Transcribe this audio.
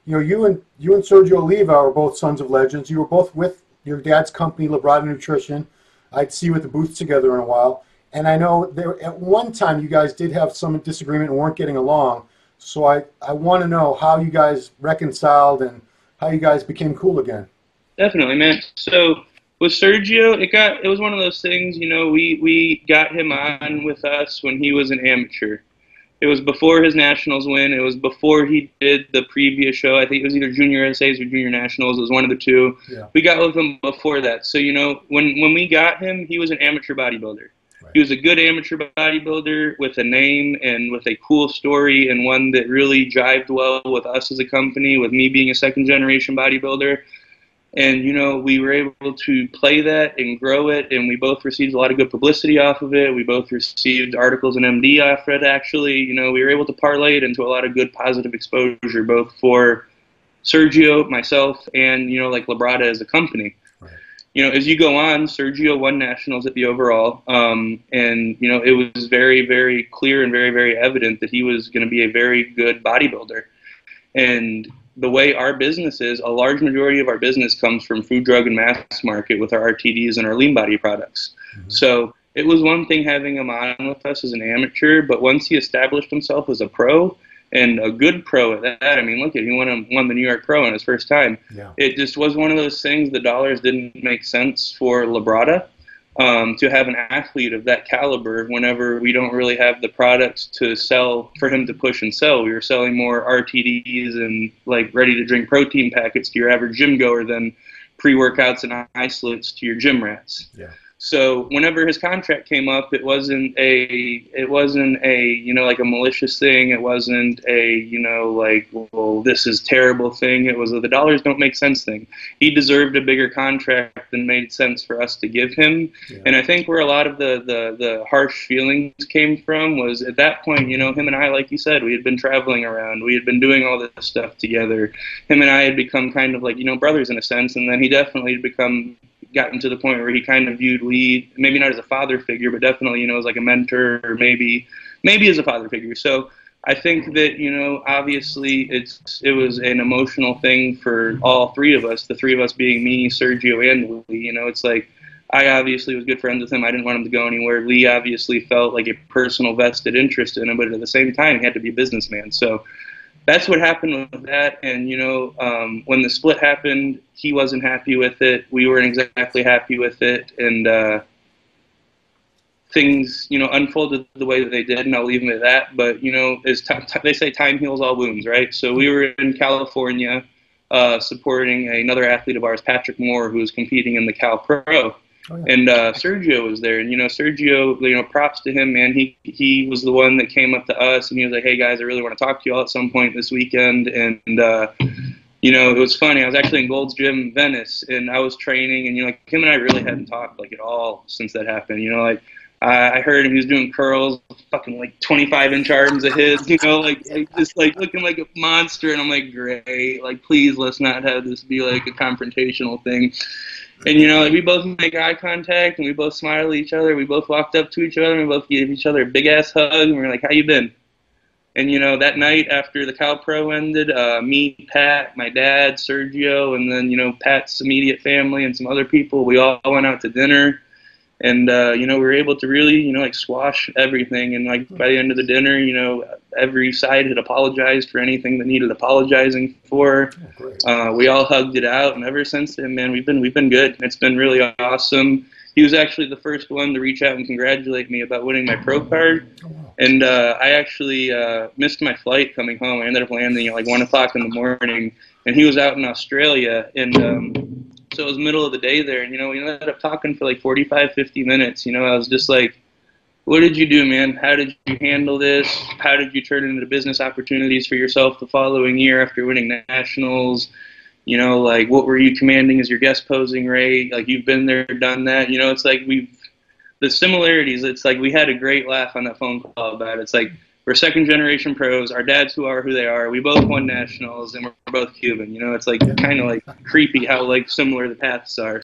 you and Sergio Oliva are both sons of legends. You were both with your dad's company, Labrada Nutrition. I'd see you at the booth together in a while. And I know there at one time you guys did have some disagreement and weren't getting along. So I want to know how you guys reconciled and how you guys became cool again. Definitely, man. So with Sergio, it was one of those things, we got him on with us when he was an amateur. It was before his nationals win. It was before he did the previous show. I think it was either Junior SAs or Junior Nationals. It was one of the two. Yeah. We got with him before that. So, when we got him, he was an amateur bodybuilder. Right. He was a good amateur bodybuilder with a name and with a cool story, and one that really jived well with us as a company, with me being a second-generation bodybuilder. And, we were able to play that and grow it, and we both received a lot of good publicity off of it. We both received articles in MD off it, actually. We were able to parlay it into a lot of good positive exposure, both for Sergio, myself, and, like Labrada as a company. Right. As you go on, Sergio won nationals at the overall, and, it was very, very clear and very, very evident that he was going to be a very good bodybuilder. And the way our business is, a large majority of our business comes from food, drug, and mass market with our RTDs and our lean body products. Mm-hmm. So it was one thing having him on with us as an amateur, but once he established himself as a pro, and a good pro at that, I mean, look at, he won the New York Pro in his first time. Yeah. It just was one of those things, the dollars didn't make sense for Labrada. To have an athlete of that caliber whenever we don't really have the products to sell for him to push and sell. We were selling more RTDs and like ready-to-drink protein packets to your average gym goer than pre-workouts and isolates to your gym rats. Yeah. So whenever his contract came up, it wasn't a like a malicious thing. It wasn't a well, this is terrible thing. It was a the dollars don't make sense thing. He deserved a bigger contract than made sense for us to give him. Yeah. And I think where a lot of the harsh feelings came from was at that point, him and I, like you said, we had been traveling around. We had been doing all this stuff together. Him and I had become kind of like, brothers in a sense. And then he definitely had gotten to the point where he kind of viewed Lee, maybe not as a father figure, but definitely, as like a mentor, or maybe as a father figure. So I think that, obviously it was an emotional thing for all three of us, the three of us being me, Sergio, and Lee. It's like, I obviously was good friends with him. I didn't want him to go anywhere. Lee obviously felt like a personal vested interest in him, but at the same time, he had to be a businessman. So that's what happened with that. And, when the split happened, he wasn't happy with it. We weren't exactly happy with it. And things, unfolded the way that they did, and I'll leave them at that. But, as they say, time heals all wounds, right? So we were in California supporting another athlete of ours, Patrick Moore, who was competing in the Cal Pro. Oh, yeah. And Sergio was there, and Sergio, props to him, man. He was the one that came up to us, and he was like, "Hey guys, I really want to talk to you all at some point this weekend." And it was funny. I was actually in Gold's Gym in Venice, and I was training, and him and I really hadn't talked at all since that happened. I heard him, he was doing curls, fucking 25-inch arms of his, just looking like a monster, and I'm like, great, please let's not have this be a confrontational thing. And, we both make eye contact, and we both smiled at each other. We both walked up to each other, and we both gave each other a big-ass hug, and we were like, how you been? And, that night after the Cal Pro ended, me, Pat, my dad, Sergio, and then, Pat's immediate family and some other people, we all went out to dinner. And, we were able to really, squash everything. And, by the end of the dinner, every side had apologized for anything that needed apologizing for. Oh, we all hugged it out. And ever since then, man, we've been good. It's been really awesome. He was actually the first one to reach out and congratulate me about winning my pro card. And I actually missed my flight coming home. I ended up landing at 1 o'clock in the morning. And he was out in Australia. And so it was middle of the day there, and, we ended up talking for 45, 50 minutes. I was just like, what did you do, man? How did you handle this? How did you turn it into business opportunities for yourself the following year after winning nationals? What were you commanding as your guest posing rate? You've been there, done that. It's the similarities, it's we had a great laugh on that phone call about it. It's we're second-generation pros. Our dads who are who they are. We both won nationals, and we're both Cuban. It's kind of creepy how similar the paths are.